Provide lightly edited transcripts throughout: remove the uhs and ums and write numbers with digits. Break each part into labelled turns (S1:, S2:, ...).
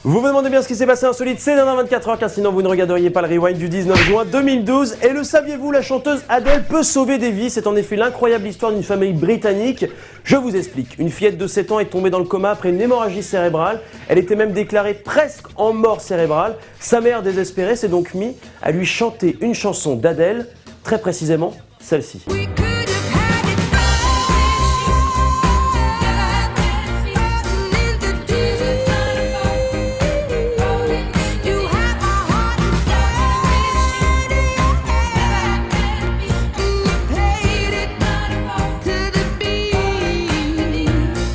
S1: Vous vous demandez bien ce qui s'est passé insolite ces dernières 24 heures, car sinon vous ne regarderiez pas le rewind du 19 juin 2012. Et le saviez-vous, la chanteuse Adele peut sauver des vies. C'est en effet l'incroyable histoire d'une famille britannique. Je vous explique. Une fillette de 7 ans est tombée dans le coma après une hémorragie cérébrale. Elle était même déclarée presque en mort cérébrale. Sa mère, désespérée, s'est donc mise à lui chanter une chanson d'Adele, très précisément celle-ci.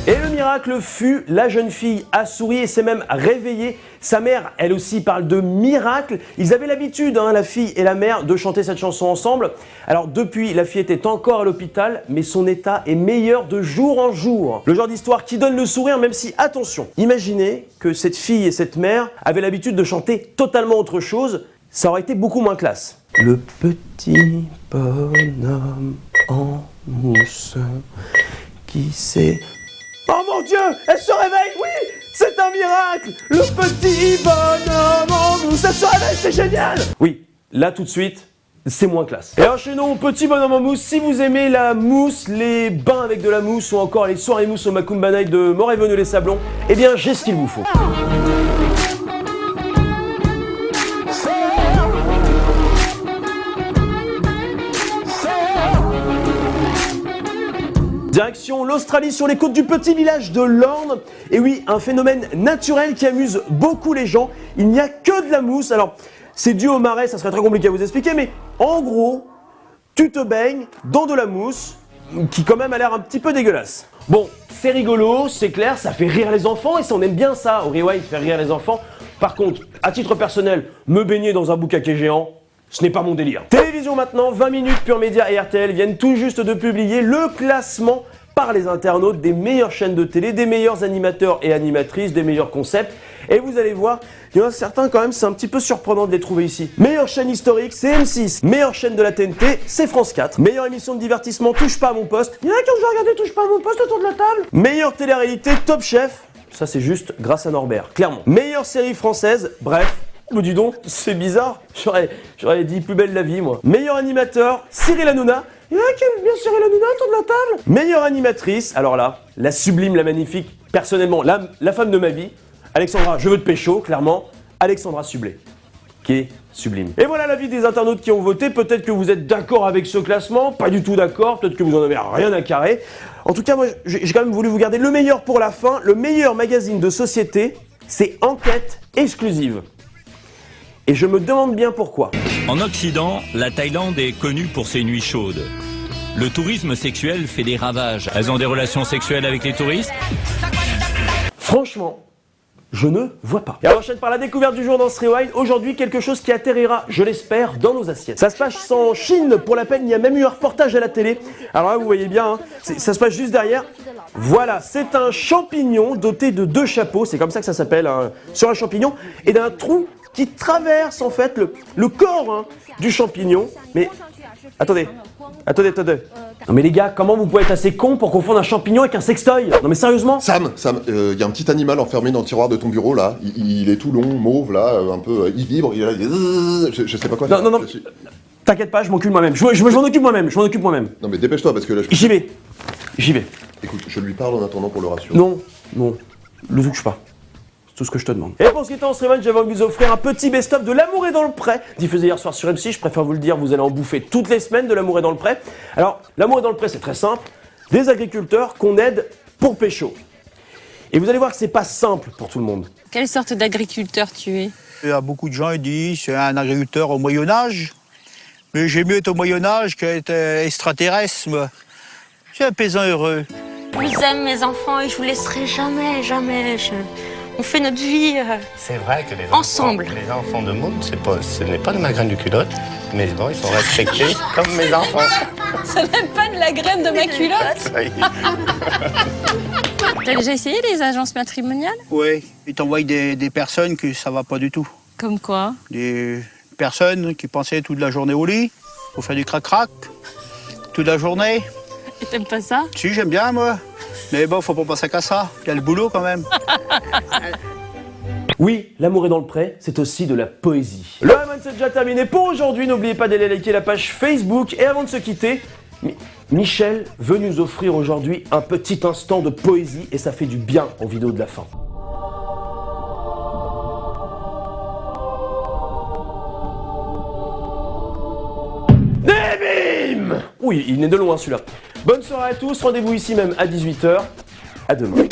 S1: Le miracle fut, la jeune fille a souri et s'est même réveillée. Sa mère, elle aussi, parle de miracle. Ils avaient l'habitude, la fille et la mère, de chanter cette chanson ensemble. Alors depuis, la fille était encore à l'hôpital, mais son état est meilleur de jour en jour. Le genre d'histoire qui donne le sourire, même si, attention, imaginez que cette fille et cette mère avaient l'habitude de chanter totalement autre chose. Ça aurait été beaucoup moins classe. Le petit bonhomme en mousse qui s'est... Oh mon Dieu, elle se réveille, oui, c'est un miracle. Le petit bonhomme en mousse, elle se réveille, c'est génial. Oui, là tout de suite, c'est moins classe. Et enchaînons, petit bonhomme en mousse, si vous aimez la mousse, les bains avec de la mousse ou encore les soirées mousse au Macumba Night de Moret-Veneux-les-Sablons, eh bien j'ai ce qu'il vous faut. Direction l'Australie, sur les côtes du petit village de Lorne. Et oui, un phénomène naturel qui amuse beaucoup les gens. Il n'y a que de la mousse. Alors, c'est dû au marais, ça serait très compliqué à vous expliquer, mais en gros, tu te baignes dans de la mousse qui quand même a l'air un petit peu dégueulasse. Bon, c'est rigolo, c'est clair, ça fait rire les enfants et ça, on aime bien ça, au rewind, faire rire les enfants. Par contre, à titre personnel, me baigner dans un boucaquet géant, ce n'est pas mon délire. Télévision maintenant, 20 minutes, Pure Média et RTL viennent tout juste de publier le classement par les internautes des meilleures chaînes de télé, des meilleurs animateurs et animatrices, des meilleurs concepts. Et vous allez voir, il y en a certains quand même, c'est un petit peu surprenant de les trouver ici. Meilleure chaîne historique, c'est M6. Meilleure chaîne de la TNT, c'est France 4. Meilleure émission de divertissement, Touche pas à mon poste. Il y en a qui ont déjà regardé Touche pas à mon poste autour de la table. Meilleure télé-réalité, Top Chef. Ça c'est juste grâce à Norbert, clairement. Meilleure série française, bref. Oh, dis donc, c'est bizarre. J'aurais dit Plus belle la vie, moi. Meilleur animateur, Cyril Hanouna. Il y en a qui aiment bien Cyril Hanouna autour de la table. Meilleure animatrice, alors là, la sublime, la magnifique, personnellement, la femme de ma vie, Alexandra, je veux te pécho, clairement, Alexandra Sublet, qui est sublime. Et voilà l'avis des internautes qui ont voté. Peut-être que vous êtes d'accord avec ce classement, pas du tout d'accord, peut-être que vous en avez rien à carrer. En tout cas, moi, j'ai quand même voulu vous garder le meilleur pour la fin. Le meilleur magazine de société, c'est Enquête exclusive. Et je me demande bien pourquoi.
S2: En Occident, la Thaïlande est connue pour ses nuits chaudes. Le tourisme sexuel fait des ravages. Elles ont des relations sexuelles avec les touristes?
S1: Franchement, je ne vois pas. Et on enchaîne par la découverte du jour dans ce rewind. Aujourd'hui, quelque chose qui atterrira, je l'espère, dans nos assiettes. Ça se passe en Chine, pour la peine, il y a même eu un reportage à la télé. Alors là, vous voyez bien, ça se passe juste derrière. Voilà, c'est un champignon doté de 2 chapeaux, c'est comme ça que ça s'appelle, sur un champignon, et d'un trou qui traverse en fait le corps du champignon. Mais attendez. Non mais les gars, comment vous pouvez être assez con pour confondre un champignon avec un sextoy? Non mais sérieusement?
S3: Sam, y a un petit animal enfermé dans le tiroir de ton bureau là. Il est tout long, mauve là, un peu, il vibre, il est là, je sais pas quoi faire.
S1: Non. T'inquiète pas, je m'occupe moi-même. Je m'en occupe moi-même.
S3: Non mais dépêche-toi parce que là
S1: J'y vais.
S3: Écoute, je lui parle en attendant pour le rassurer.
S1: Non, le touche pas. C'est tout ce que je te demande. Et pour ce qui est en ce rewind, j'avais envie de vous offrir un petit best-of de L'amour est dans le pré, diffusé hier soir sur M6. Je préfère vous le dire, vous allez en bouffer toutes les semaines de L'amour est dans le pré. Alors, L'amour est dans le pré, c'est très simple. Des agriculteurs qu'on aide pour pécho. Et vous allez voir que c'est pas simple pour tout le monde.
S4: Quelle sorte d'agriculteur tu es?
S5: Il y a beaucoup de gens qui disent c'est un agriculteur au Moyen-Âge. Mais j'aime mieux être au Moyen-Âge qu'être extraterrestre, moi. Je suis un paysan heureux.
S4: Je vous aime mes enfants et je vous laisserai jamais. On fait notre vie
S6: C'est vrai que
S4: ensemble.
S6: Les enfants de Maud, ce n'est pas de ma graine de culotte, mais bon, ils sont respectés comme mes enfants.
S4: Ça n'est pas de la graine de ma culotte. T'as déjà essayé les agences matrimoniales?
S5: Oui, ils t'envoient des personnes que ça va pas du tout.
S4: Comme quoi?
S5: Des personnes qui pensaient toute la journée au lit, pour faire du crac-crac, toute la journée.
S4: Et t'aimes pas ça?
S5: Si, j'aime bien, moi. Mais bon, faut pas penser qu'à ça. Il y a le boulot, quand même.
S1: Oui, l'amour est dans le pré, c'est aussi de la poésie. Le Rayman, c'est déjà terminé pour aujourd'hui. N'oubliez pas d'aller liker la page Facebook. Et avant de se quitter, Michel veut nous offrir aujourd'hui un petit instant de poésie et ça fait du bien en vidéo de la fin. Et bim! Oui, il n'est de loin celui-là. Bonne soirée à tous, rendez-vous ici même à 18h. À demain.